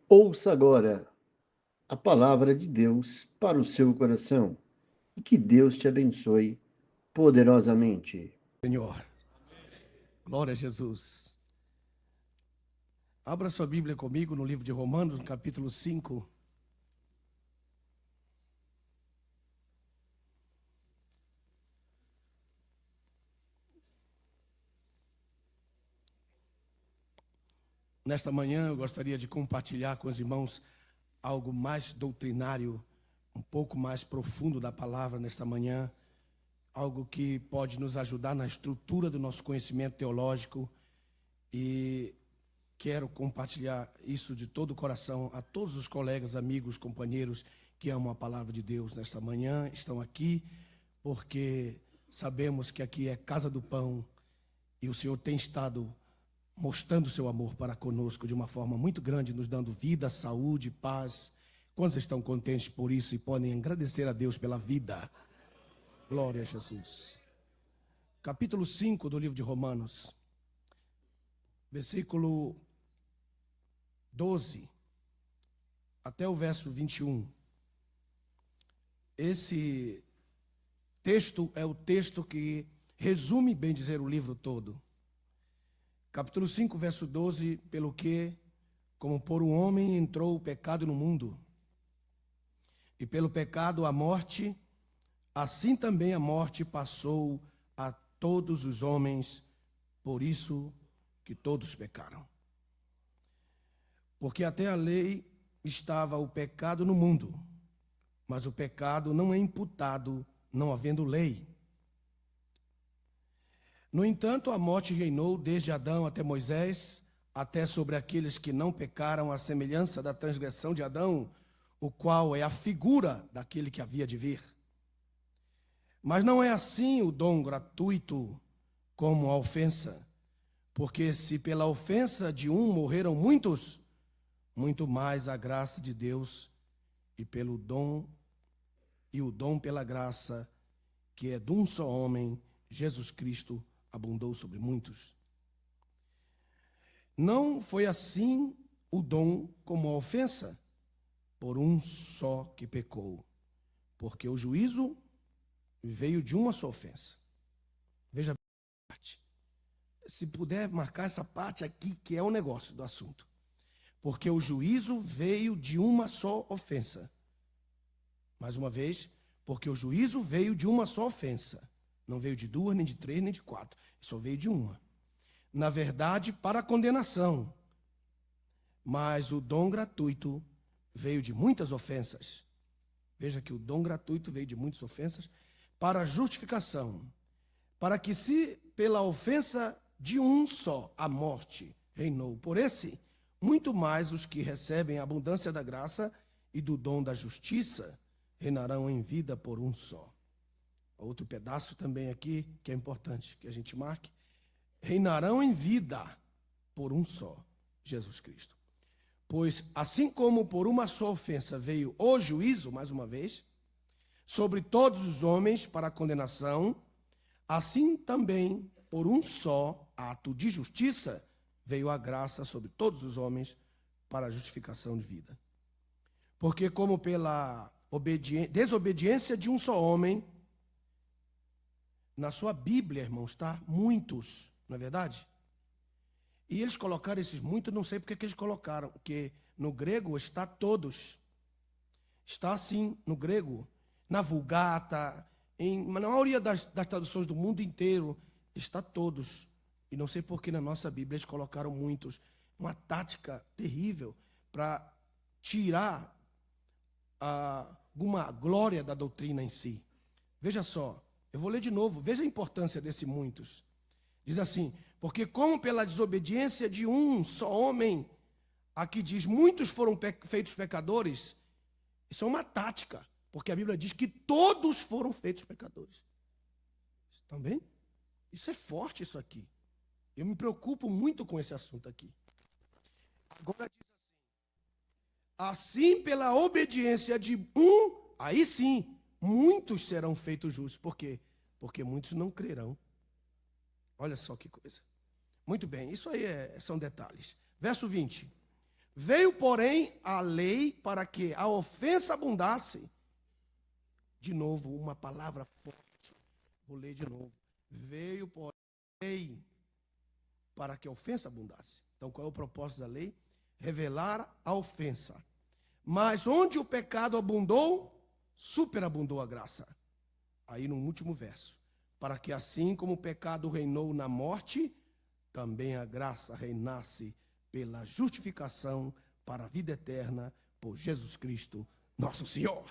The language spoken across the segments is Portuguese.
Ouça agora a palavra de Deus para o seu coração e que Deus te abençoe poderosamente. Senhor, glória a Jesus. Abra sua Bíblia comigo no livro de Romanos, no capítulo 5. Nesta manhã eu gostaria de compartilhar com os irmãos algo mais doutrinário, um pouco mais profundo da palavra nesta manhã, algo que pode nos ajudar na estrutura do nosso conhecimento teológico, e quero compartilhar isso de todo o coração a todos os colegas, amigos, companheiros que amam a palavra de Deus nesta manhã, estão aqui porque sabemos que aqui é casa do pão e o Senhor tem estado mostrando seu amor para conosco de uma forma muito grande, nos dando vida, saúde, paz. Quantos estão contentes por isso e podem agradecer a Deus pela vida? Glória a Jesus. Capítulo 5 do livro de Romanos, versículo 12 até o verso 21. Esse texto é o texto que resume, bem dizer, o livro todo. Capítulo 5, verso 12, pelo que, como por um homem entrou o pecado no mundo, e pelo pecado a morte, assim também a morte passou a todos os homens, por isso que todos pecaram. Porque até a lei estava o pecado no mundo, mas o pecado não é imputado, não havendo lei. No entanto, a morte reinou desde Adão até Moisés, até sobre aqueles que não pecaram, à semelhança da transgressão de Adão, o qual é a figura daquele que havia de vir. Mas não é assim o dom gratuito como a ofensa, porque se pela ofensa de um morreram muitos, muito mais a graça de Deus o dom pela graça, que é de um só homem, Jesus Cristo, abundou sobre muitos. Não foi assim o dom como a ofensa, por um só que pecou, porque o juízo veio de uma só ofensa. Veja a parte. Se puder marcar essa parte aqui, que é o negócio do assunto. Porque o juízo veio de uma só ofensa. Mais uma vez, porque o juízo veio de uma só ofensa. Não veio de duas, nem de três, nem de quatro. Só veio de uma. Na verdade, para a condenação. Mas o dom gratuito veio de muitas ofensas. Veja que o dom gratuito veio de muitas ofensas para a justificação. Para que se pela ofensa de um só a morte reinou por esse, muito mais os que recebem a abundância da graça e do dom da justiça reinarão em vida por um só. Outro pedaço também aqui que é importante que a gente marque. Reinarão em vida por um só, Jesus Cristo. Pois assim como por uma só ofensa veio o juízo, mais uma vez, sobre todos os homens para a condenação, assim também por um só ato de justiça veio a graça sobre todos os homens para a justificação de vida. Porque como pela desobediência de um só homem, na sua Bíblia, irmãos, está muitos, não é verdade? E eles colocaram esses muitos, não sei porque que eles colocaram, porque no grego está todos. Está assim, no grego, na Vulgata, na maioria das traduções do mundo inteiro, está todos. E não sei por que na nossa Bíblia eles colocaram muitos. Uma tática terrível para tirar alguma glória da doutrina em si. Veja só, eu vou ler de novo, veja a importância desse muitos. Diz assim, porque como pela desobediência de um só homem, aqui diz, muitos foram feitos pecadores, isso é uma tática, porque a Bíblia diz que todos foram feitos pecadores. Estão bem? Isso é forte, isso aqui. Eu me preocupo muito com esse assunto aqui. Agora diz assim pela obediência de um, aí sim, muitos serão feitos justos. Por quê? Porque muitos não crerão. Olha só que coisa. Muito bem, isso aí são detalhes. Verso 20. Veio, porém, a lei para que a ofensa abundasse. De novo, uma palavra forte. Vou ler de novo. Veio, porém, a lei para que a ofensa abundasse. Então, qual é o propósito da lei? Revelar a ofensa. Mas onde o pecado abundou, superabundou a graça. Aí no último verso. Para que assim como o pecado reinou na morte, também a graça reinasse pela justificação para a vida eterna por Jesus Cristo, nosso Senhor.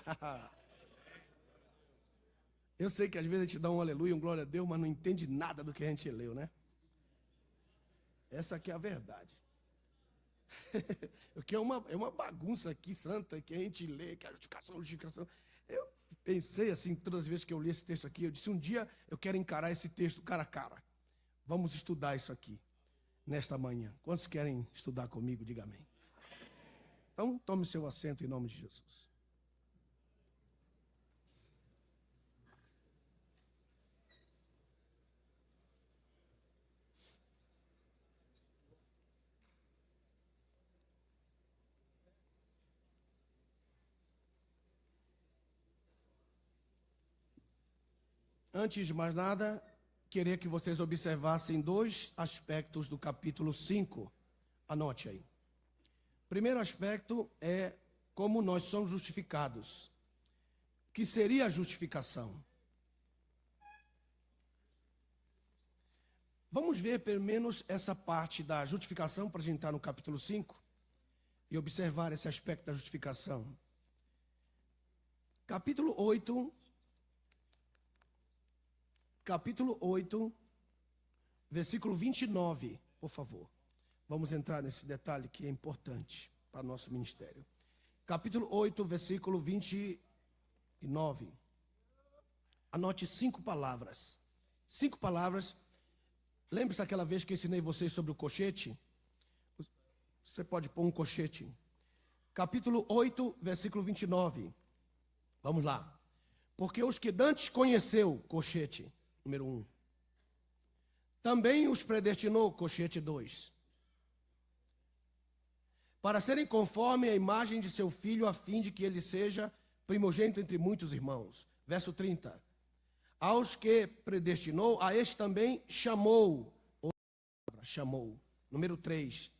Eu sei que às vezes a gente dá um aleluia, um glória a Deus, mas não entende nada do que a gente leu, né? Essa aqui é a verdade. Porque é uma bagunça aqui santa que a gente lê, que é a justificação. Eu pensei assim, todas as vezes que eu li esse texto aqui, eu disse, um dia eu quero encarar esse texto cara a cara. Vamos estudar isso aqui, nesta manhã. Quantos querem estudar comigo? Diga amém. Então, tome seu assento em nome de Jesus. Antes de mais nada, queria que vocês observassem dois aspectos do capítulo 5. Anote aí. Primeiro aspecto é como nós somos justificados. O que seria a justificação? Vamos ver pelo menos essa parte da justificação para a gente entrar no capítulo 5 e observar esse aspecto da justificação. Capítulo 8, versículo 29, por favor. Vamos entrar nesse detalhe que é importante para nosso ministério. Capítulo 8, versículo 29. Anote 5 palavras. 5 palavras. Lembre-se daquela vez que ensinei vocês sobre o colchete? Você pode pôr um colchete. Capítulo 8, versículo 29. Vamos lá. Porque os que dantes conheceu, colchete, número 1. Também os predestinou, colchete 2. Para serem conforme a imagem de seu filho, a fim de que ele seja primogênito entre muitos irmãos. Verso 30. Aos que predestinou, a este também chamou. Chamou. Número 3.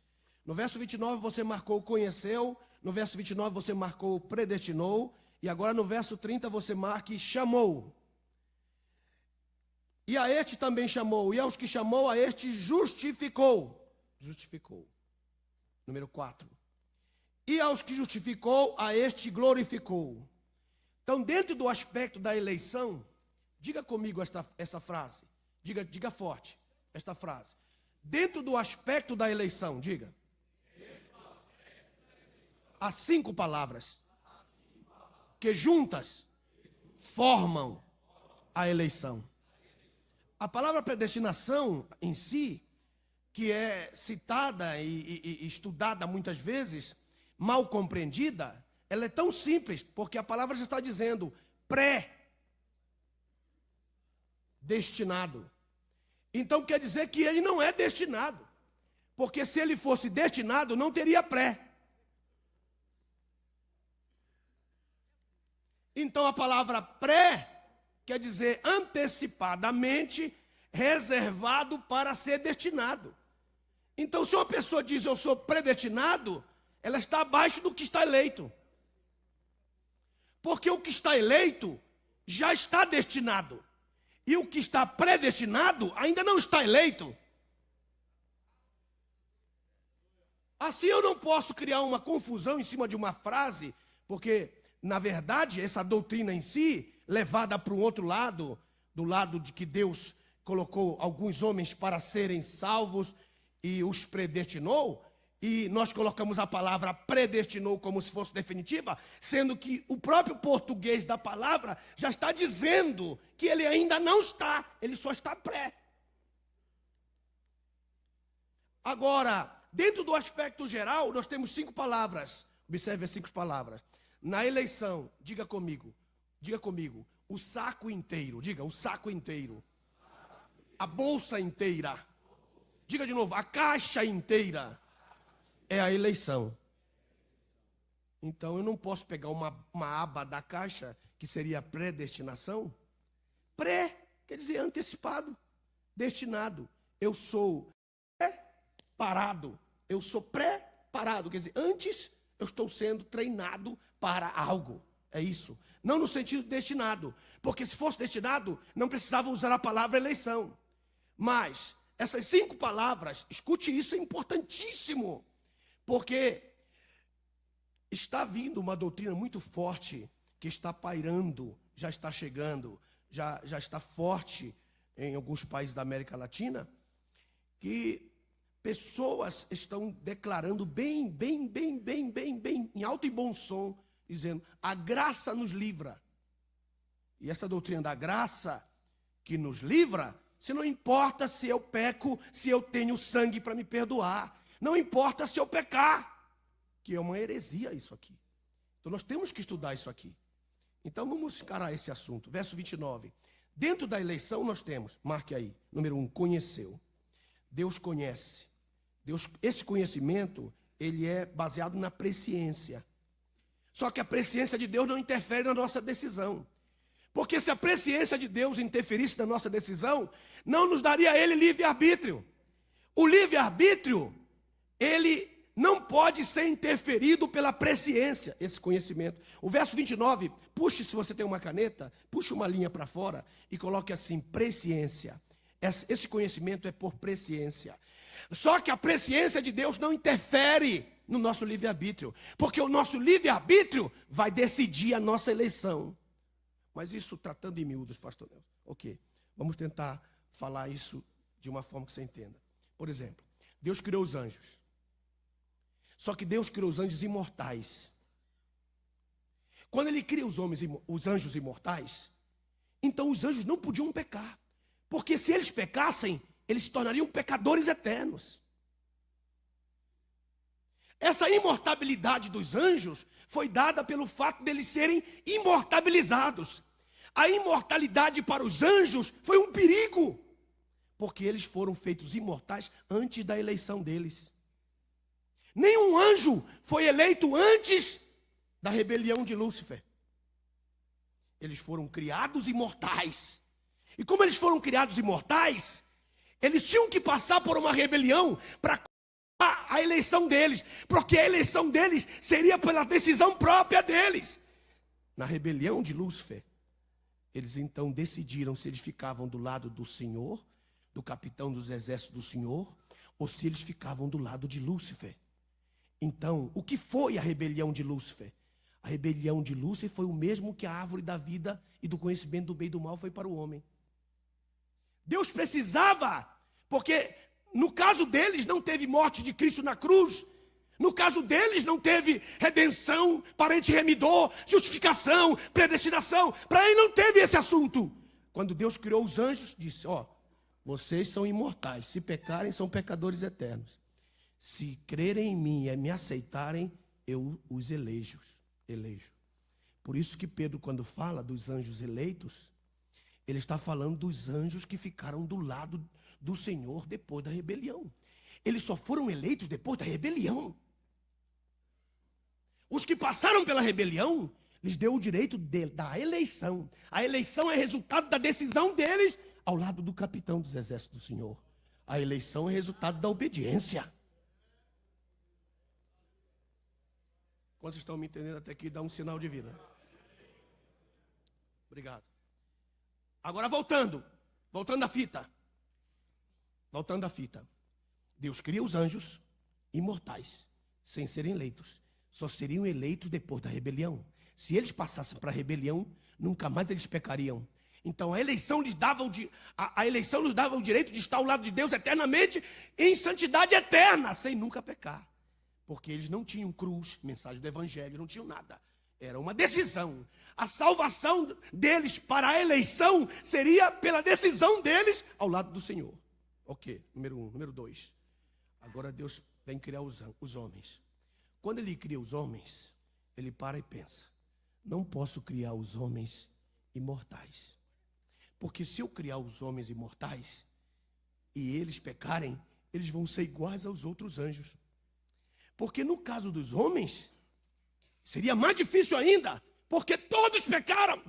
No verso 29 você marcou conheceu. No verso 29 você marcou predestinou. E agora no verso 30 você marque chamou. E a este também chamou. E aos que chamou, a este justificou. Justificou. Número 4. E aos que justificou, a este glorificou. Então, dentro do aspecto da eleição, diga comigo essa frase. Diga forte esta frase. Dentro do aspecto da eleição, diga. Há 5 palavras que juntas formam a eleição. A palavra predestinação em si, que é citada e estudada muitas vezes, mal compreendida, ela é tão simples, porque a palavra já está dizendo pré-destinado. Então quer dizer que ele não é destinado, porque se ele fosse destinado, não teria pré. Então a palavra pré quer dizer antecipadamente reservado para ser destinado. Então se uma pessoa diz eu sou predestinado, ela está abaixo do que está eleito. Porque o que está eleito já está destinado. E o que está predestinado ainda não está eleito. Assim eu não posso criar uma confusão em cima de uma frase, porque, na verdade, essa doutrina em si, levada para o outro lado, do lado de que Deus colocou alguns homens para serem salvos e os predestinou, e nós colocamos a palavra predestinou como se fosse definitiva, sendo que o próprio português da palavra já está dizendo que ele ainda não está, ele só está pré. Agora, dentro do aspecto geral, nós temos 5 palavras. Observe as 5 palavras. Na eleição, diga comigo, o saco inteiro, diga, o saco inteiro. A bolsa inteira. Diga de novo, a caixa inteira. É a eleição. Então eu não posso pegar uma aba da caixa, que seria predestinação. Pré quer dizer antecipado, destinado. Eu sou preparado. Eu sou preparado, quer dizer, antes eu estou sendo treinado para algo. É isso. Não no sentido destinado, porque se fosse destinado, não precisava usar a palavra eleição. Mas essas 5 palavras, escute isso, é importantíssimo, porque está vindo uma doutrina muito forte que está pairando, já está chegando, já está forte em alguns países da América Latina, que pessoas estão declarando bem, em alto e bom som, dizendo, a graça nos livra. E essa doutrina da graça que nos livra, se não importa se eu peco, se eu tenho sangue para me perdoar, não importa se eu pecar, que é uma heresia isso aqui. Então nós temos que estudar isso aqui. Então vamos encarar esse assunto. Verso 29. Dentro da eleição nós temos, marque aí, número 1, conheceu. Deus conhece. Esse conhecimento, ele é baseado na presciência. Só que a presciência de Deus não interfere na nossa decisão. Porque se a presciência de Deus interferisse na nossa decisão, não nos daria a ele livre-arbítrio. O livre-arbítrio, ele não pode ser interferido pela presciência, esse conhecimento. O verso 29, puxe, se você tem uma caneta, puxe uma linha para fora e coloque assim, presciência. Esse conhecimento é por presciência. Só que a presciência de Deus não interfere no nosso livre-arbítrio, porque o nosso livre-arbítrio vai decidir a nossa eleição. Mas isso tratando em miúdos, pastor Nelson. Ok, vamos tentar falar isso de uma forma que você entenda. Por exemplo, Deus criou os anjos. Só que Deus criou os anjos imortais. Quando ele cria os anjos imortais, então os anjos não podiam pecar. Porque se eles pecassem, eles se tornariam pecadores eternos. Essa imortabilidade dos anjos foi dada pelo fato deles serem imortabilizados. A imortalidade para os anjos foi um perigo, porque eles foram feitos imortais antes da eleição deles. Nenhum anjo foi eleito antes da rebelião de Lúcifer. Eles foram criados imortais. E como eles foram criados imortais, eles tinham que passar por uma rebelião para a eleição deles, porque a eleição deles seria pela decisão própria deles. Na rebelião de Lúcifer, eles então decidiram se eles ficavam do lado do Senhor, do capitão dos exércitos do Senhor, ou se eles ficavam do lado de Lúcifer. Então, o que foi a rebelião de Lúcifer? A rebelião de Lúcifer foi o mesmo que a árvore da vida e do conhecimento do bem e do mal foi para o homem. Deus precisava, porque no caso deles não teve morte de Cristo na cruz, no caso deles não teve redenção, parente remidor, justificação, predestinação, para ele não teve esse assunto. Quando Deus criou os anjos, disse, vocês são imortais, se pecarem são pecadores eternos. Se crerem em mim e me aceitarem, eu os elejo. Por isso que Pedro, quando fala dos anjos eleitos, ele está falando dos anjos que ficaram do lado do Senhor depois da rebelião. Eles só foram eleitos depois da rebelião. Os que passaram pela rebelião, lhes deu o direito da eleição. A eleição é resultado da decisão deles ao lado do capitão dos exércitos do Senhor. A eleição é resultado da obediência. Quantos estão me entendendo até aqui? Dá um sinal de vida. Obrigado. Agora voltando à fita. Deus cria os anjos imortais, sem serem eleitos. Só seriam eleitos depois da rebelião. Se eles passassem para a rebelião, nunca mais eles pecariam. Então a eleição nos dava o direito de estar ao lado de Deus eternamente, em santidade eterna, sem nunca pecar. Porque eles não tinham cruz, mensagem do evangelho, não tinham nada. Era uma decisão. A salvação deles para a eleição seria pela decisão deles ao lado do Senhor. Ok, número 1. Número 2. Agora Deus vem criar os homens. Quando ele cria os homens, ele para e pensa, não posso criar os homens imortais. Porque se eu criar os homens imortais e eles pecarem, eles vão ser iguais aos outros anjos. Porque no caso dos homens, seria mais difícil ainda, porque todos pecaram.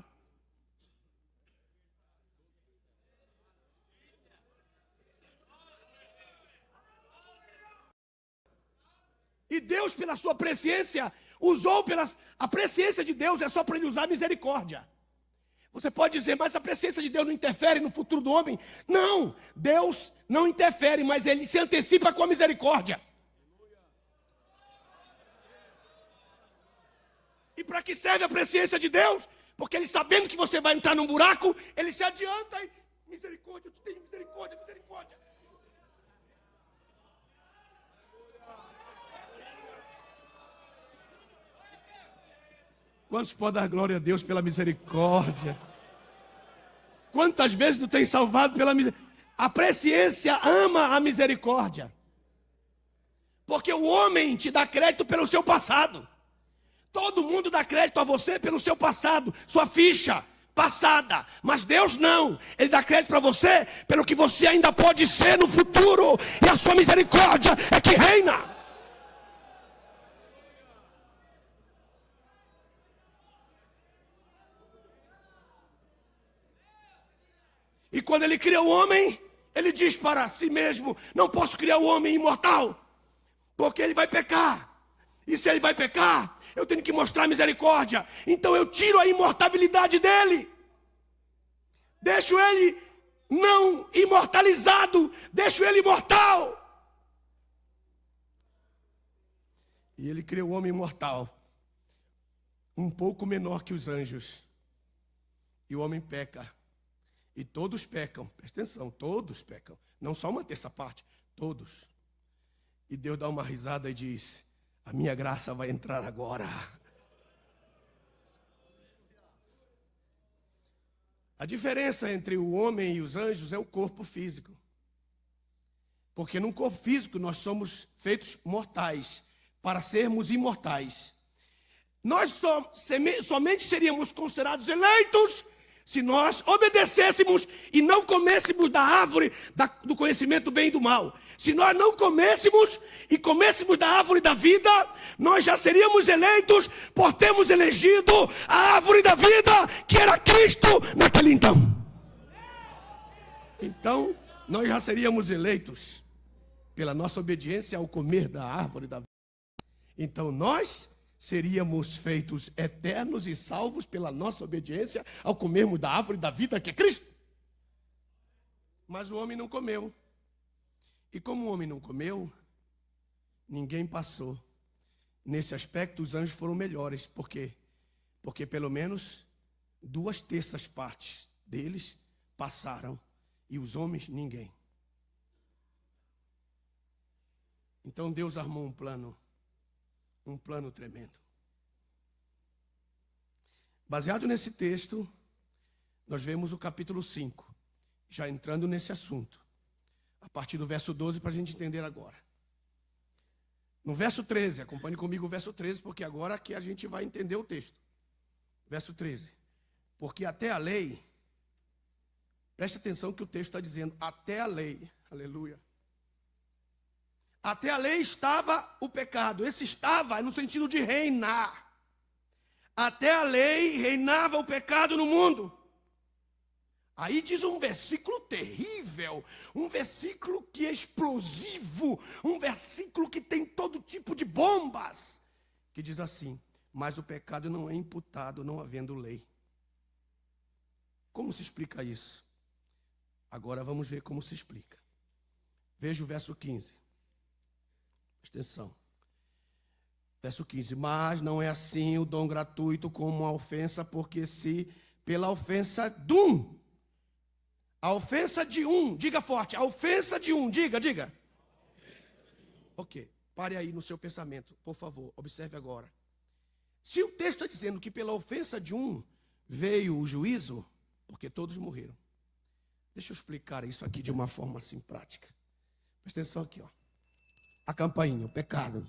E Deus, pela sua presciência, a presciência de Deus é só para ele usar misericórdia. Você pode dizer, mas a presciência de Deus não interfere no futuro do homem? Não, Deus não interfere, mas ele se antecipa com a misericórdia. E para que serve a presciência de Deus? Porque ele, sabendo que você vai entrar num buraco, ele se adianta e, misericórdia, eu te tenho misericórdia, misericórdia. Quantos podem dar glória a Deus pela misericórdia? Quantas vezes não tem salvado pela misericórdia? A presciência ama a misericórdia. Porque o homem te dá crédito pelo seu passado. Todo mundo dá crédito a você pelo seu passado, sua ficha passada. Mas Deus não. Ele dá crédito para você pelo que você ainda pode ser no futuro. E a sua misericórdia é que reina. E quando ele cria o homem, ele diz para si mesmo, não posso criar o homem imortal, porque ele vai pecar. E se ele vai pecar, eu tenho que mostrar misericórdia. Então eu tiro a imortalidade dele. Deixo ele não imortalizado, deixo ele imortal. E ele cria o homem imortal, um pouco menor que os anjos. E o homem peca. E todos pecam, presta atenção, todos pecam. Não só uma terça parte, todos. E Deus dá uma risada e diz, a minha graça vai entrar agora. A diferença entre o homem e os anjos é o corpo físico. Porque no corpo físico nós somos feitos mortais, para sermos imortais. Nós somente seríamos considerados eleitos se nós obedecêssemos e não comêssemos da árvore do conhecimento do bem e do mal. Se nós não comêssemos e comêssemos da árvore da vida, nós já seríamos eleitos por termos elegido a árvore da vida, que era Cristo naquele então. Então, nós já seríamos eleitos pela nossa obediência ao comer da árvore da vida. Então, nós seríamos feitos eternos e salvos pela nossa obediência ao comermos da árvore da vida, que é Cristo. Mas o homem não comeu. E como o homem não comeu, ninguém passou. Nesse aspecto, os anjos foram melhores. Por quê? Porque pelo menos 2/3 partes deles passaram. E os homens, ninguém. Então Deus armou um plano tremendo. Baseado nesse texto, nós vemos o capítulo 5, já entrando nesse assunto, a partir do verso 12, para a gente entender agora. No verso 13, acompanhe comigo o verso 13, porque agora que a gente vai entender o texto. Verso 13. Porque até a lei, preste atenção que o texto está dizendo, até a lei, aleluia. Até a lei estava o pecado. Esse estava no sentido de reinar. Até a lei reinava o pecado no mundo. Aí diz um versículo terrível, um versículo que é explosivo, um versículo que tem todo tipo de bombas, que diz assim, mas o pecado não é imputado não havendo lei. Como se explica isso? Agora vamos ver como se explica. Veja o verso 15. Presta atenção. Verso 15. Mas não é assim o dom gratuito como a ofensa, porque se pela ofensa de um, a ofensa de um, diga forte, a ofensa de um, diga. Ok, pare aí no seu pensamento, por favor, observe agora. Se o texto está dizendo que pela ofensa de um veio o juízo, porque todos morreram. Deixa eu explicar isso aqui de uma forma assim prática. Presta atenção aqui, ó. A campainha, o pecado.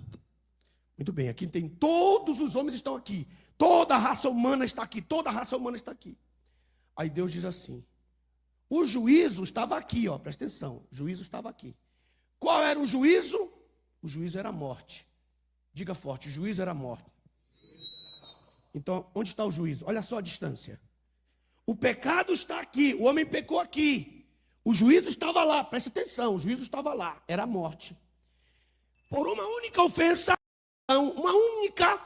Muito bem, aqui tem todos os homens estão aqui. Toda a raça humana está aqui. Toda a raça humana está aqui. Aí Deus diz assim. O juízo estava aqui, ó. Presta atenção. O juízo estava aqui. Qual era o juízo? O juízo era a morte. Diga forte, o juízo era a morte. Então, onde está o juízo? Olha só a distância. O pecado está aqui, o homem pecou aqui. O juízo estava lá, preste atenção, o juízo estava lá, era a morte. Por uma única ofensa, uma única,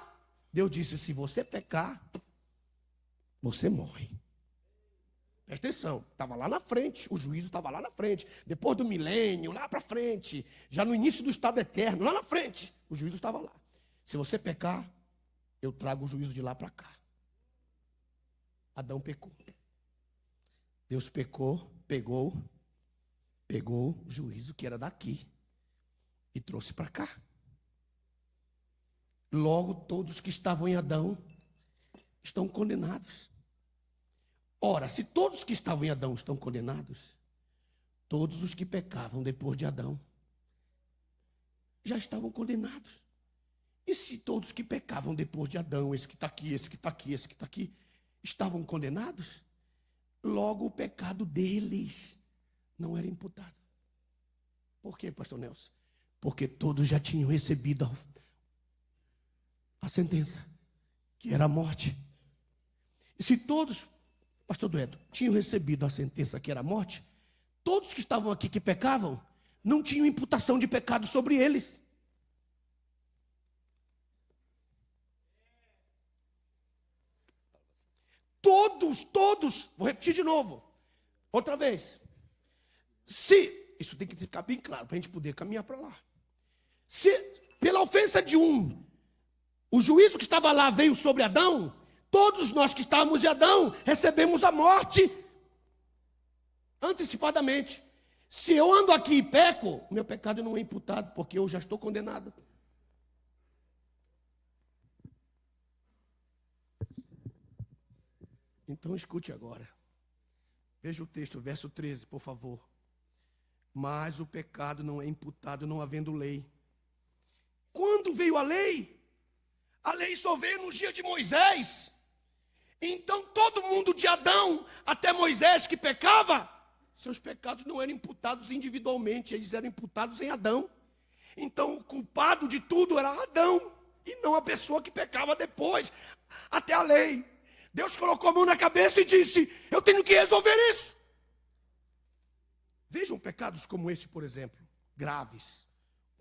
Deus disse, se você pecar, você morre. Presta atenção, estava lá na frente, o juízo estava lá na frente. Depois do milênio, lá para frente, já no início do estado eterno, lá na frente, o juízo estava lá. Se você pecar, eu trago o juízo de lá para cá. Adão pecou. Deus pegou o juízo que era daqui e trouxe para cá. Logo, todos que estavam em Adão estão condenados. Ora, se todos que estavam em Adão estão condenados, todos os que pecavam depois de Adão já estavam condenados. E se todos que pecavam depois de Adão, esse que está aqui, esse que está aqui, esse que está aqui, estavam condenados, logo o pecado deles não era imputado. Por quê, pastor Nelson? Porque todos já tinham recebido a sentença, que era a morte. E se todos, pastor Dueto, tinham recebido a sentença que era a morte, todos que estavam aqui que pecavam, não tinham imputação de pecado sobre eles. Todos, vou repetir de novo, outra vez. Isso tem que ficar bem claro, para a gente poder caminhar para lá. Se pela ofensa de um, o juízo que estava lá veio sobre Adão, todos nós que estávamos em Adão, recebemos a morte antecipadamente. Se eu ando aqui e peco, meu pecado não é imputado, porque eu já estou condenado. Então escute agora. Veja o texto, verso 13, por favor. Mas o pecado não é imputado não havendo lei. Quando veio a lei? A lei só veio no dia de Moisés. Então todo mundo de Adão até Moisés que pecava, seus pecados não eram imputados individualmente, eles eram imputados em Adão. Então o culpado de tudo era Adão, e não a pessoa que pecava depois, até a lei. Deus colocou a mão na cabeça e disse, eu tenho que resolver isso. Vejam pecados como este, por exemplo, graves.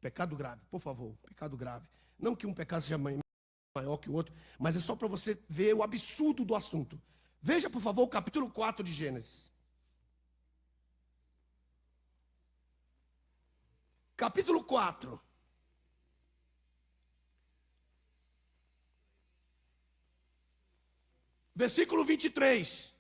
Pecado grave, por favor, pecado grave. Não que um pecado seja maior que o outro, mas é só para você ver o absurdo do assunto. Veja, por favor, o capítulo 4 de Gênesis. Capítulo 4. Versículo 23.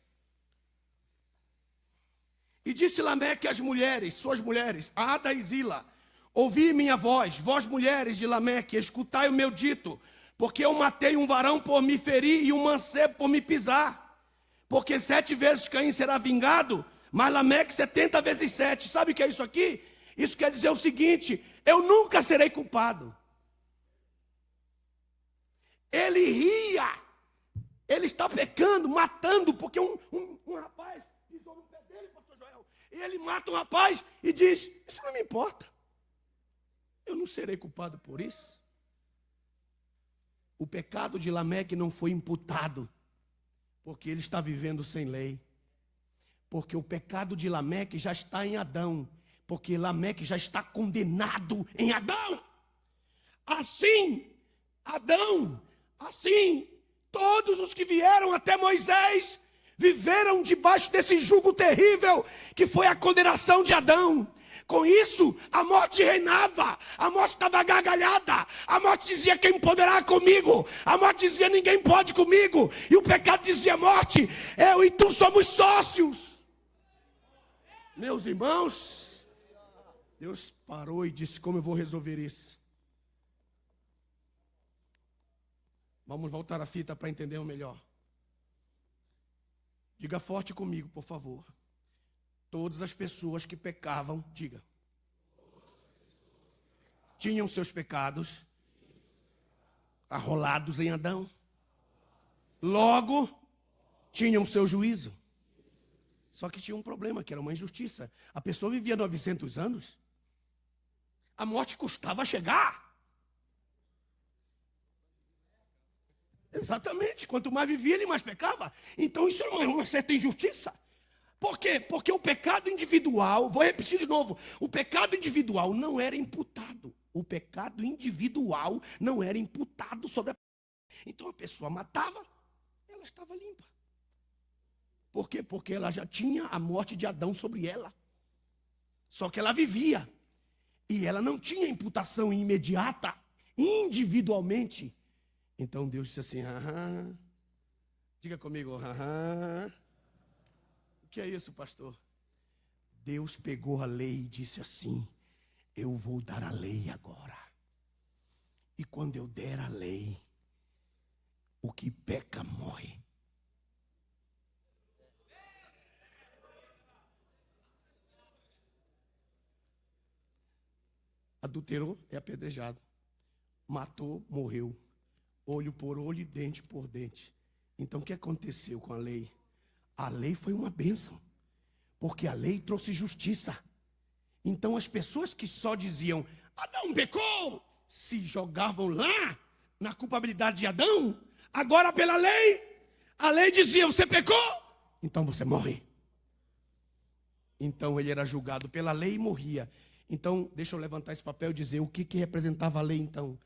E disse Lameque às mulheres, suas mulheres, Ada e Zila, ouvi minha voz, vós mulheres de Lameque, escutai o meu dito, porque eu matei um varão por me ferir e um mancebo por me pisar. Porque 7 vezes Caim será vingado, mas Lameque 70 vezes 7. Sabe o que é isso aqui? Isso quer dizer o seguinte, eu nunca serei culpado. Ele ria. Ele está pecando, matando, porque um rapaz pisou no pé dele, pastor Joel. E ele mata um rapaz e diz, isso não me importa. Eu não serei culpado por isso. O pecado de Lameque não foi imputado, porque ele está vivendo sem lei. Porque o pecado de Lameque já está em Adão, porque Lameque já está condenado em Adão. Assim, todos os que vieram até Moisés viveram debaixo desse jugo terrível que foi a condenação de Adão. Com isso, a morte reinava, a morte estava gargalhada, a morte dizia quem poderá comigo, a morte dizia ninguém pode comigo, e o pecado dizia morte, eu e tu somos sócios. Meus irmãos, Deus parou e disse, como eu vou resolver isso? Vamos voltar a fita para entender o melhor. Diga forte comigo, por favor. Todas as pessoas que pecavam, diga, tinham seus pecados arrolados em Adão. Logo, tinham seu juízo. Só que tinha um problema, que era uma injustiça. A pessoa vivia 900 anos. A morte custava chegar. Exatamente. Quanto mais vivia, ele mais pecava. Então isso é uma certa injustiça. Por quê? Porque o pecado individual, vou repetir de novo, o pecado individual não era imputado. O pecado individual não era imputado sobre a pessoa. Então a pessoa matava, ela estava limpa. Por quê? Porque ela já tinha a morte de Adão sobre ela. Só que ela vivia. E ela não tinha imputação imediata, individualmente. Então Deus disse assim, diga comigo, o que é isso, pastor? Deus pegou a lei e disse assim, eu vou dar a lei agora. E quando eu der a lei, o que peca morre. Adulterou, é apedrejado. Matou, morreu. Olho por olho e dente por dente. Então o que aconteceu com a lei? A lei foi uma bênção, porque a lei trouxe justiça. Então as pessoas que só diziam, Adão pecou, se jogavam lá na culpabilidade de Adão. Agora pela lei, a lei dizia, você pecou, então você morre. Então ele era julgado pela lei e morria. Então, deixa eu levantar esse papel e dizer o que representava a lei então.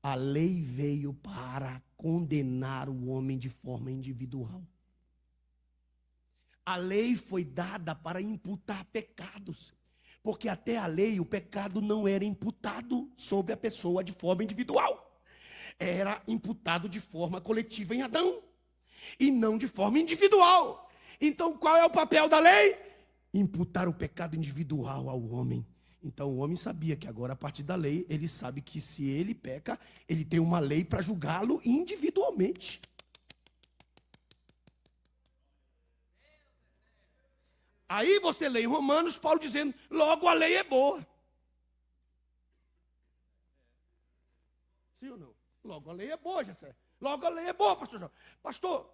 A lei veio para condenar o homem de forma individual. A lei foi dada para imputar pecados. Porque até a lei, o pecado não era imputado sobre a pessoa de forma individual. Era imputado de forma coletiva em Adão. E não de forma individual. Então, qual é o papel da lei? Imputar o pecado individual ao homem. Então o homem sabia que agora, a partir da lei, ele sabe que se ele peca, ele tem uma lei para julgá-lo individualmente. Aí você lê em Romanos, Paulo dizendo, logo a lei é boa. Sim ou não? Logo a lei é boa, Jessé. Logo a lei é boa, pastor João. Pastor,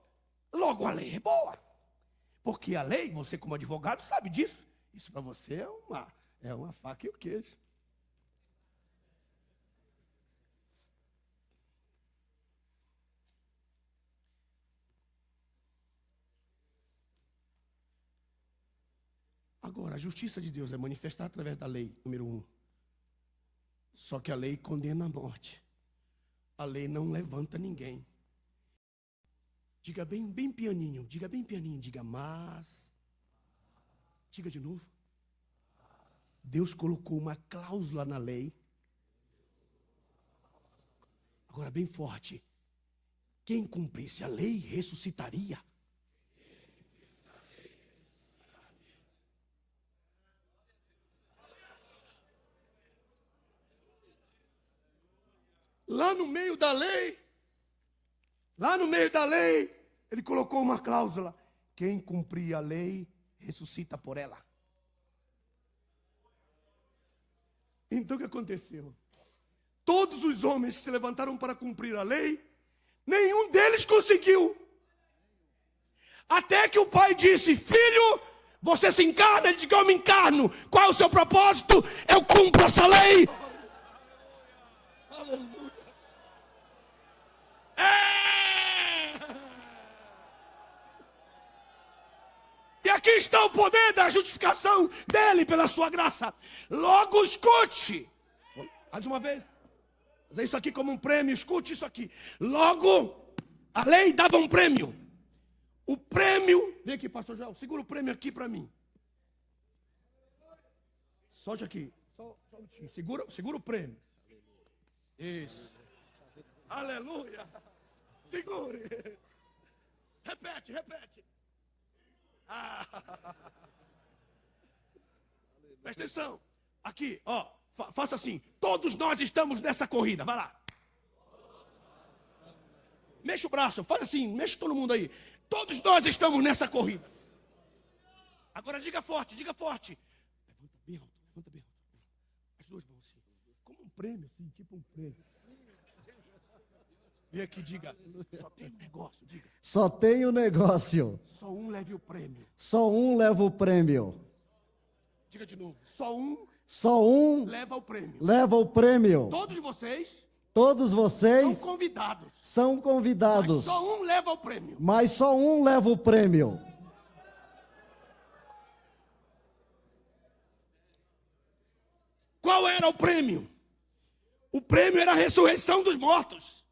logo a lei é boa. Porque a lei, você como advogado sabe disso. Isso para você é uma faca e o queijo. Agora, a justiça de Deus é manifestada através da lei, número 1. Só que a lei condena a morte. A lei não levanta ninguém. Diga bem pianinho, diga mas. Diga de novo. Deus colocou uma cláusula na lei. Agora bem forte. Quem cumprisse a lei ressuscitaria. Lá no meio da lei, ele colocou uma cláusula. Quem cumprir a lei ressuscita por ela. Então o que aconteceu? Todos os homens que se levantaram para cumprir a lei, nenhum deles conseguiu. Até que o pai disse, filho, você se encarna? Ele disse, eu me encarno. Qual é o seu propósito? Eu cumpro essa lei. Aleluia. E aqui está o poder da justificação dele pela sua graça. Logo escute. Mais uma vez. Fazer isso aqui como um prêmio. Escute isso aqui. Logo, a lei dava um prêmio. O prêmio... Vem aqui, pastor Joel. Segura o prêmio aqui para mim. Solte aqui. Só um minutinho. Segura o prêmio. Isso. Aleluia. Segure. Repete. Presta atenção. Aqui, ó. Faça assim. Todos nós estamos nessa corrida. Vai lá. Mexa o braço. Faz assim. Mexa todo mundo aí. Todos nós estamos nessa corrida. Agora diga forte. Levanta bem alto. As duas mãos assim. Como um prêmio, assim. Tipo um prêmio. Vem aqui, diga. Só tem um negócio, diga. Só tem um negócio. Só um leva o prêmio. Só um leva o prêmio. Diga de novo. Só um Só um leva o prêmio. leva o prêmio. Todos vocês Todos São vocês convidados. são convidados, Mas só um leva o prêmio. mas só um leva o prêmio. Qual era o prêmio? O prêmio era a ressurreição dos mortos.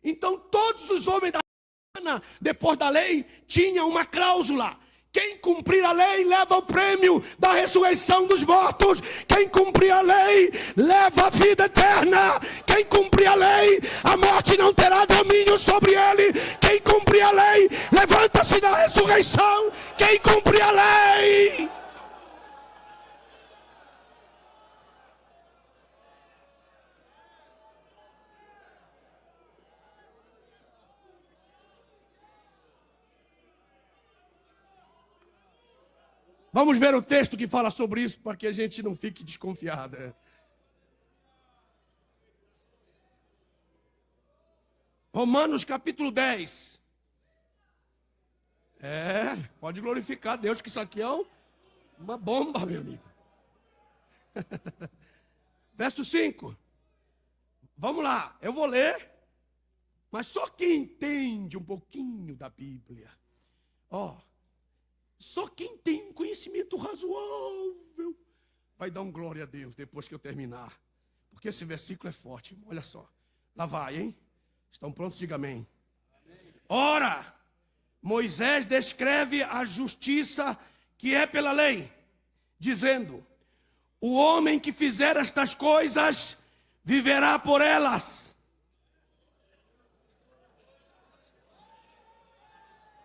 Então todos os homens da Cana, depois da lei, tinham uma cláusula: quem cumprir a lei leva o prêmio da ressurreição dos mortos. Quem cumprir a lei leva a vida eterna. Quem cumprir a lei, a morte não terá domínio sobre ele. Quem cumprir a lei, levanta-se na ressurreição. Quem cumprir a lei. Vamos ver o texto que fala sobre isso, para que a gente não fique desconfiado. Romanos capítulo 10. Pode glorificar Deus, que isso aqui é uma bomba, meu amigo. Verso 5. Vamos lá, eu vou ler, mas só quem entende um pouquinho da Bíblia. Só quem tem um conhecimento razoável vai dar um glória a Deus depois que eu terminar. Porque esse versículo é forte, irmão. Olha só. Lá vai, hein? Estão prontos? Diga amém. Ora, Moisés descreve a justiça que é pela lei, dizendo: o homem que fizer estas coisas viverá por elas.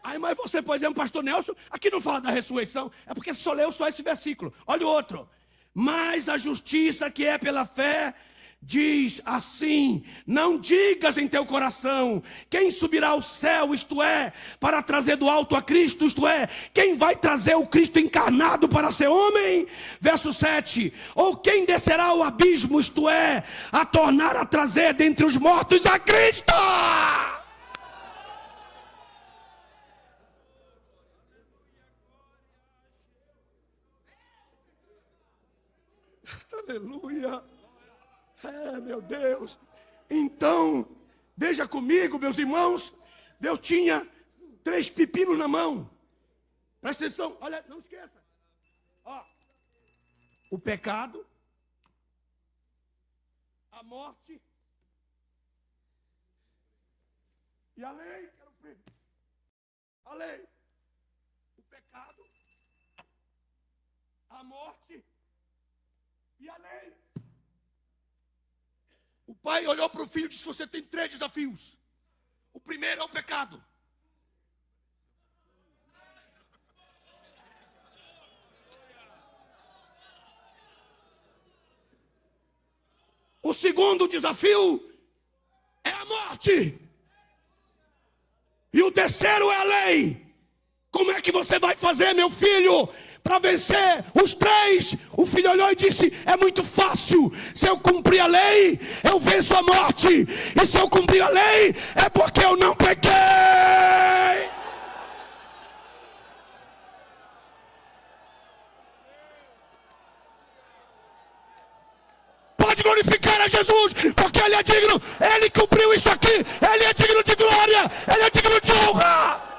Aí, mas você pode dizer, pastor Nelson, aqui não fala da ressurreição. É porque só leu só esse versículo. Olha o outro. Mas a justiça que é pela fé diz assim: não digas em teu coração, quem subirá ao céu, isto é, para trazer do alto a Cristo, isto é, quem vai trazer o Cristo encarnado para ser homem? Verso 7. Ou quem descerá ao abismo, isto é, a tornar a trazer dentre os mortos a Cristo? Aleluia. Meu Deus. Então, veja comigo, meus irmãos. Deus tinha 3 pepinos na mão. Presta atenção, olha, não esqueça. O pecado, a morte e a lei. A lei, o pecado, a morte e a lei. O pai olhou para o filho e disse: você tem 3 desafios. O primeiro é o pecado. O segundo desafio é a morte. E o terceiro é a lei. Como é que você vai fazer, meu filho, para vencer os 3? O filho olhou e disse: é muito fácil. Se eu cumprir a lei, eu venço a morte. E se eu cumprir a lei, é porque eu não pequei. Pode glorificar a Jesus, porque Ele é digno. Ele cumpriu isso aqui. Ele é digno de glória. Ele é digno de honra.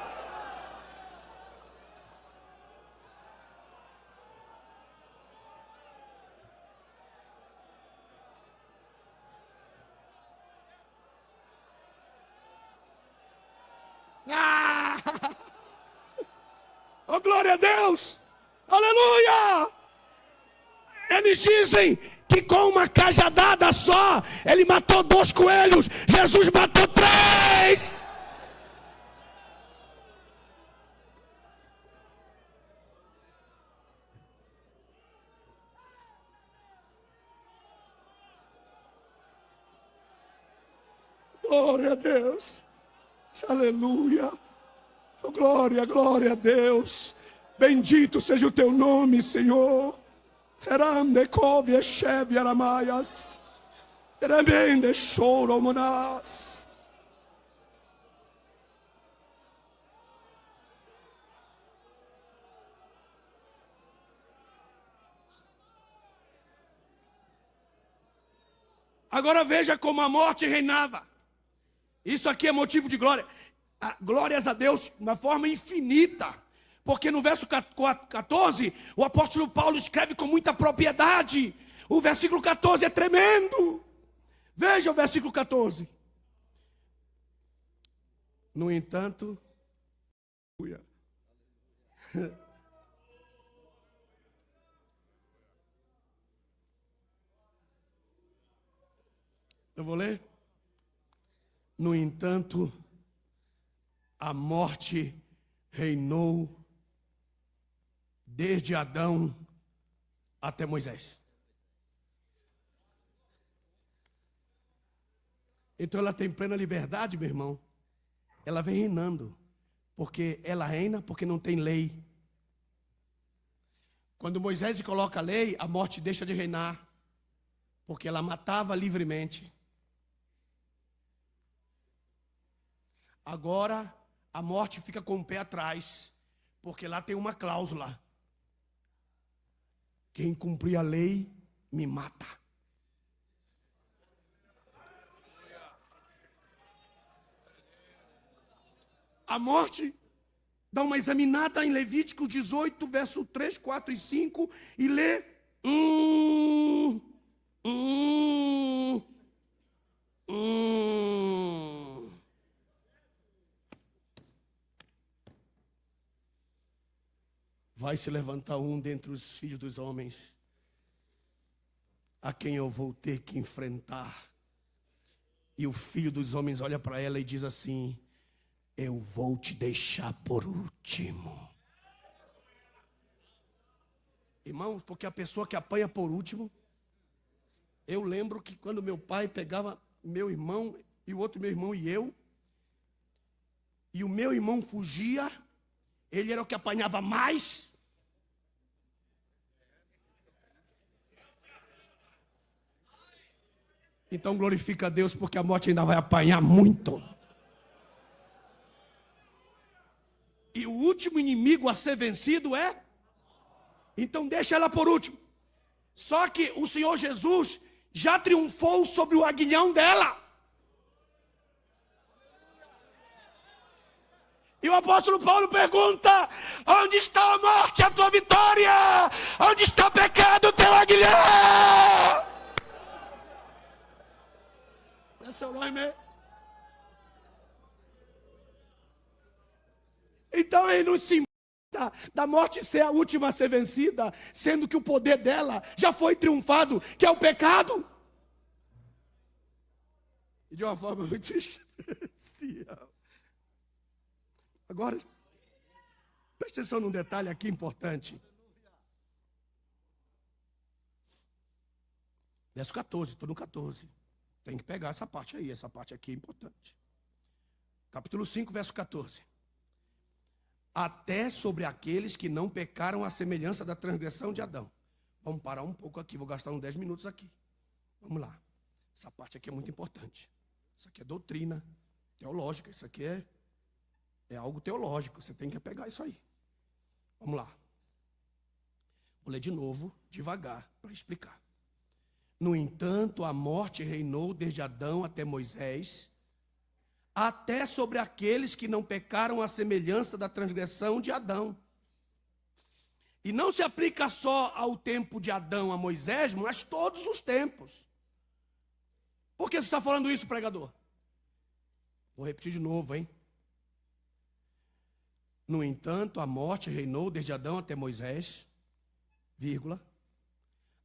Oh, glória a Deus! Aleluia! Eles dizem que com uma cajadada só ele matou 2 coelhos. Jesus matou 3. Glória a Deus! Aleluia! Oh, glória, glória a Deus. Bendito seja o teu nome, Senhor. Serande cove cheve aramaias. Tremende choro monas. Agora veja como a morte reinava. Isso aqui é motivo de glória. Glórias a Deus de uma forma infinita. Porque no verso 14, o apóstolo Paulo escreve com muita propriedade. O versículo 14 é tremendo. Veja o versículo 14. No entanto, eu vou ler. No entanto, a morte reinou desde Adão até Moisés. Então ela tem plena liberdade, meu irmão. Ela vem reinando, porque ela reina porque não tem lei. Quando Moisés coloca a lei, a morte deixa de reinar, porque ela matava livremente. Agora a morte fica com o pé atrás, porque lá tem uma cláusula: quem cumprir a lei me mata. A morte dá uma examinada em Levítico 18, verso 3, 4 e 5 e lê. Vai se levantar um dentre os filhos dos homens, a quem eu vou ter que enfrentar. E o filho dos homens olha para ela e diz assim: eu vou te deixar por último. Irmãos, porque a pessoa que apanha por último, eu lembro que quando meu pai pegava meu irmão e o outro meu irmão e eu, e o meu irmão fugia, ele era o que apanhava mais. Então glorifica a Deus, porque a morte ainda vai apanhar muito. E o último inimigo a ser vencido é? Então deixa ela por último. Só que o Senhor Jesus já triunfou sobre o aguilhão dela. E o apóstolo Paulo pergunta: onde está a morte, a tua vitória? Onde está o pecado, o teu aguilhão? That's all right, man. Então ele não se importa da morte ser a última a ser vencida, sendo que o poder dela já foi triunfado, que é o pecado. E de uma forma muito especial. Agora, preste atenção num detalhe aqui importante. Verso 14, estou no 14. Tem que pegar essa parte aí, essa parte aqui é importante. Capítulo 5, verso 14. Até sobre aqueles que não pecaram à semelhança da transgressão de Adão. Vamos parar um pouco aqui, vou gastar uns 10 minutos aqui. Vamos lá. Essa parte aqui é muito importante. Isso aqui é doutrina teológica, isso aqui é algo teológico, você tem que pegar isso aí. Vamos lá. Vou ler de novo, devagar, para explicar. No entanto, a morte reinou desde Adão até Moisés, até sobre aqueles que não pecaram à semelhança da transgressão de Adão. E não se aplica só ao tempo de Adão a Moisés, mas todos os tempos. Por que você está falando isso, pregador? Vou repetir de novo, hein? No entanto, a morte reinou desde Adão até Moisés, vírgula,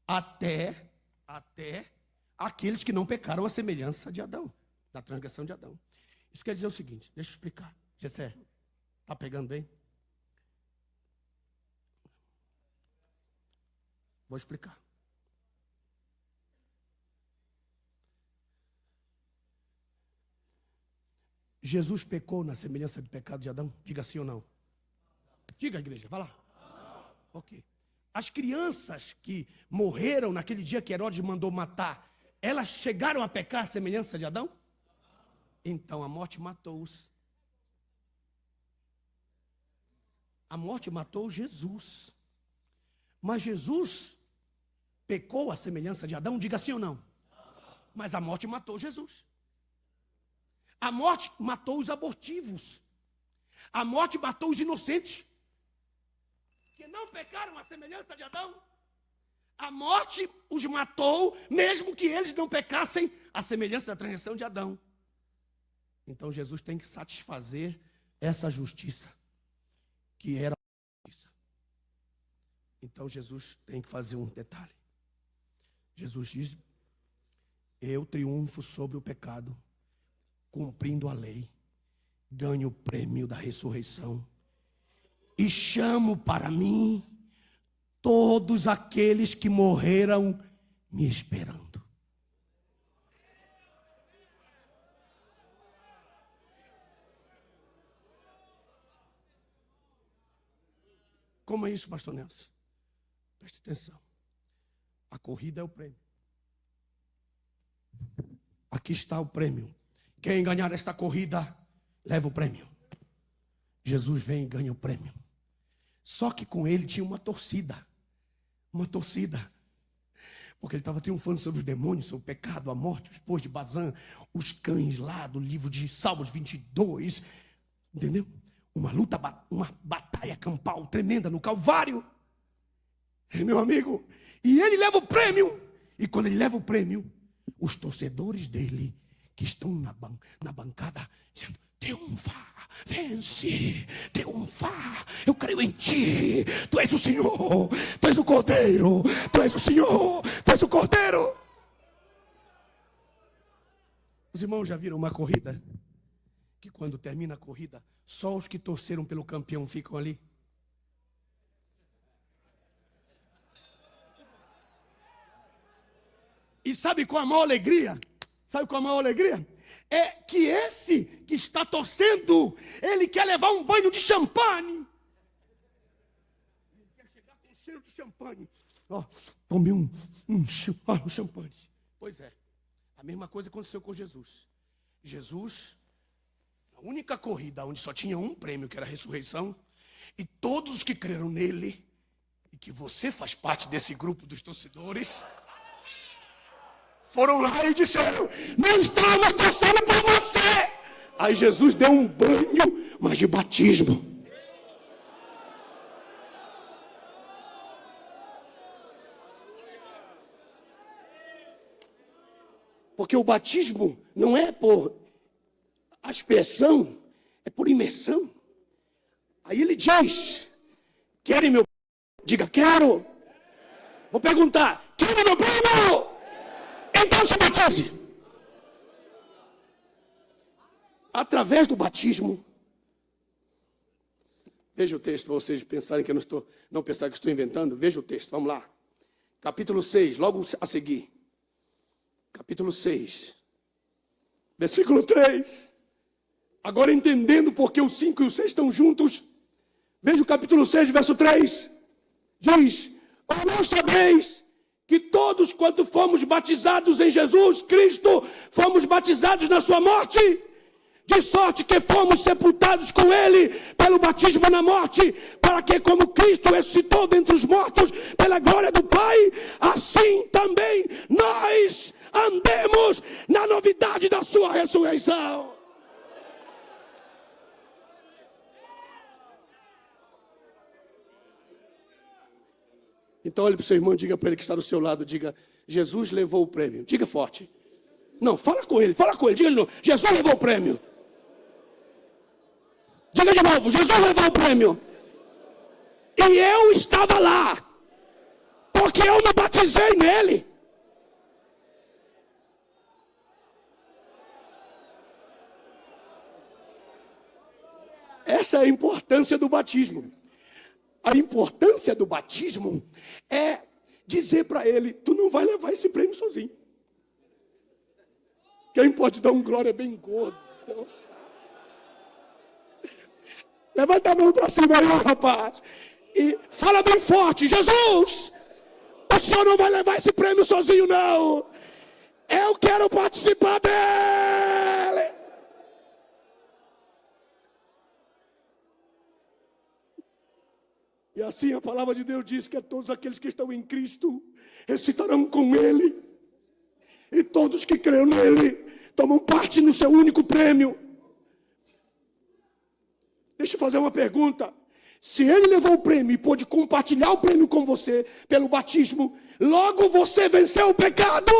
até aqueles que não pecaram à semelhança de Adão, da transgressão de Adão. Isso quer dizer o seguinte, deixa eu explicar. Gessé, está pegando bem? Vou explicar. Jesus pecou na semelhança do pecado de Adão? Diga sim ou não. Diga, igreja, vai lá. Ok. As crianças que morreram naquele dia que Herodes mandou matar, elas chegaram a pecar à semelhança de Adão? Então a morte matou-os. A morte matou Jesus. Mas Jesus pecou à semelhança de Adão? Diga sim ou não. Mas a morte matou Jesus. A morte matou os abortivos. A morte matou os inocentes, que não pecaram à semelhança de Adão. A morte os matou, mesmo que eles não pecassem à semelhança da transgressão de Adão. Então Jesus tem que satisfazer essa justiça, que era a justiça. Então Jesus tem que fazer um detalhe. Jesus diz: eu triunfo sobre o pecado, cumprindo a lei, ganho o prêmio da ressurreição e chamo para mim todos aqueles que morreram me esperando. Como é isso, pastor Nelson? Preste atenção. A corrida é o prêmio. Aqui está o prêmio. Quem ganhar esta corrida, leva o prêmio. Jesus vem e ganha o prêmio. Só que com ele tinha uma torcida. Uma torcida. Porque ele estava triunfando sobre os demônios, sobre o pecado, a morte, os bois de Bazã, os cães lá do livro de Salmos 22. Entendeu? Uma luta, uma batalha campal tremenda no Calvário. Meu amigo. E ele leva o prêmio. E quando ele leva o prêmio, os torcedores dele, que estão na bancada, dizendo: triunfa, vence, triunfa, eu creio em ti, tu és o Senhor, tu és o Cordeiro, tu és o Senhor, tu és o Cordeiro. Os irmãos já viram uma corrida? Que quando termina a corrida, só os que torceram pelo campeão ficam ali? E sabe qual a maior alegria? Sabe qual a maior alegria? É que esse que está torcendo, ele quer levar um banho de champanhe. Ele quer chegar com cheiro de champanhe. Ó, tomei um champanhe. Pois é, a mesma coisa aconteceu com Jesus. Jesus, a única corrida onde só tinha um prêmio, que era a ressurreição, e todos os que creram nele, e que você faz parte desse grupo dos torcedores, foram lá e disseram: nós estamos torcendo por você. Aí Jesus deu um banho, mas de batismo. Porque o batismo não é por aspersão, é por imersão. Aí ele diz: querem meu prêmio? Diga: quero. Vou perguntar: querem meu prêmio? Então se batize. Através do batismo. Veja o texto para vocês pensarem que eu não pensar que estou inventando. Veja o texto, vamos lá. Capítulo 6, logo a seguir. Capítulo 6, versículo 3. Agora entendendo porque o 5 e o 6 estão juntos. Veja o capítulo 6, verso 3. Diz: ou não sabeis que todos quanto fomos batizados em Jesus Cristo, fomos batizados na sua morte? De sorte que fomos sepultados com ele pelo batismo na morte, para que como Cristo ressuscitou dentre os mortos pela glória do Pai, assim também nós andemos na novidade da sua ressurreição. Então olhe para o seu irmão e diga para ele que está do seu lado, diga: Jesus levou o prêmio. Diga forte. Não, fala com ele, diga de novo: Jesus levou o prêmio. Diga de novo: Jesus levou o prêmio. E eu estava lá, porque eu me batizei nele. Essa é a importância do batismo. A importância do batismo é dizer para ele: tu não vai levar esse prêmio sozinho. Quem pode dar um glória bem gordo? Deus. Levanta a mão para cima aí, rapaz. E fala bem forte: Jesus, o senhor não vai levar esse prêmio sozinho, não. Eu quero participar dele. E assim a palavra de Deus diz que todos aqueles que estão em Cristo ressuscitarão com ele. E todos que creram nele tomam parte no seu único prêmio. Deixa eu fazer uma pergunta. Se ele levou o prêmio e pôde compartilhar o prêmio com você pelo batismo, logo você venceu o pecado,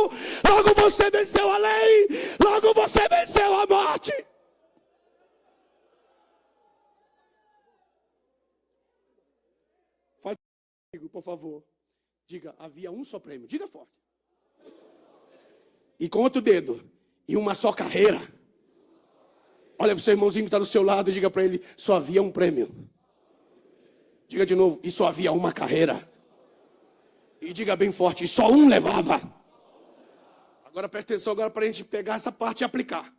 logo você venceu a lei, logo você venceu a morte. Faz comigo, por favor. Diga, havia um só prêmio. Diga forte. E com outro dedo. E uma só carreira. Olha para o seu irmãozinho que está do seu lado e diga para ele, só havia um prêmio. Diga de novo, e só havia uma carreira. E diga bem forte, e só um levava. Agora presta atenção agora para a gente pegar essa parte e aplicar.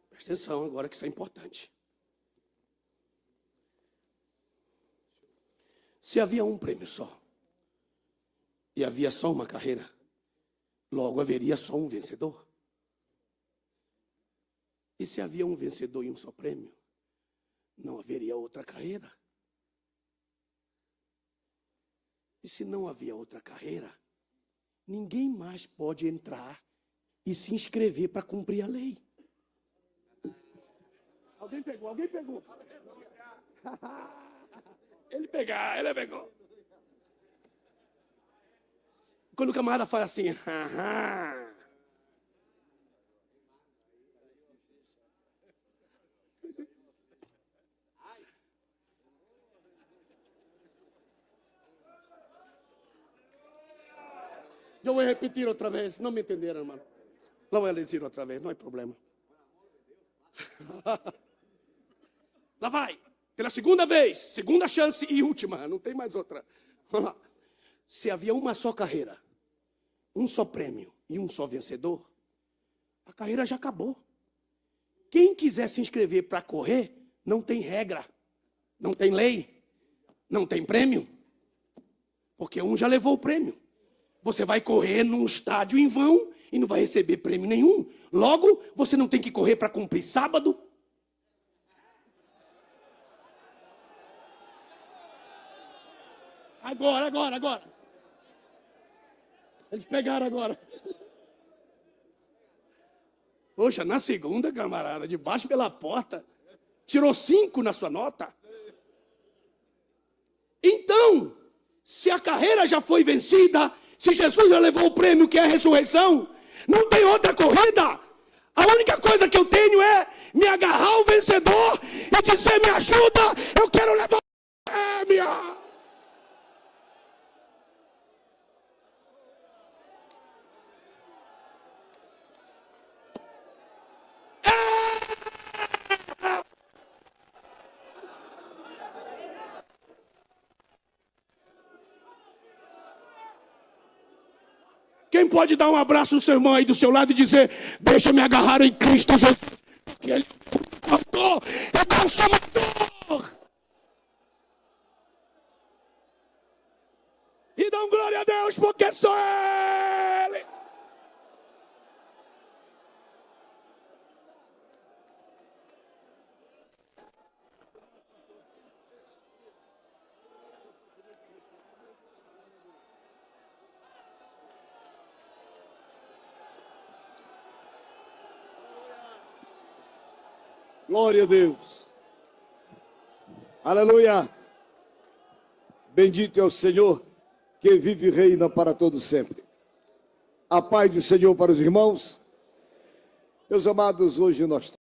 Presta atenção agora que isso é importante. Se havia um prêmio só, e havia só uma carreira, logo haveria só um vencedor. E se havia um vencedor e um só prêmio, não haveria outra carreira. E se não havia outra carreira, ninguém mais pode entrar e se inscrever para cumprir a lei. Alguém pegou, alguém pegou. Ele pegou. Quando o camarada fala assim, eu vou repetir outra vez, não me entenderam, irmão. Não vou dizer outra vez, não é problema. Lá vai, pela segunda vez, segunda chance e última, não tem mais outra. Vamos lá. Se havia uma só carreira, um só prêmio e um só vencedor, a carreira já acabou. Quem quiser se inscrever para correr, não tem regra, não tem lei, não tem prêmio, porque um já levou o prêmio. Você vai correr num estádio em vão e não vai receber prêmio nenhum. Logo, você não tem que correr para cumprir sábado. Agora. Eles pegaram agora. Poxa, na segunda, camarada, de baixo pela porta, tirou 5 na sua nota. Então, se a carreira já foi vencida, se Jesus já levou o prêmio que é a ressurreição, não tem outra corrida. A única coisa que eu tenho é me agarrar ao vencedor e dizer, me ajuda, eu quero levar o prêmio. Quem pode dar um abraço no seu irmão aí do seu lado e dizer, deixa eu me agarrar em Cristo Jesus, porque Ele é o autor e consumador. E dão glória a Deus, porque sou Ele. Glória a Deus. Aleluia. Bendito é o Senhor, que vive e reina para todo sempre. A paz do Senhor para os irmãos. Meus amados, hoje nós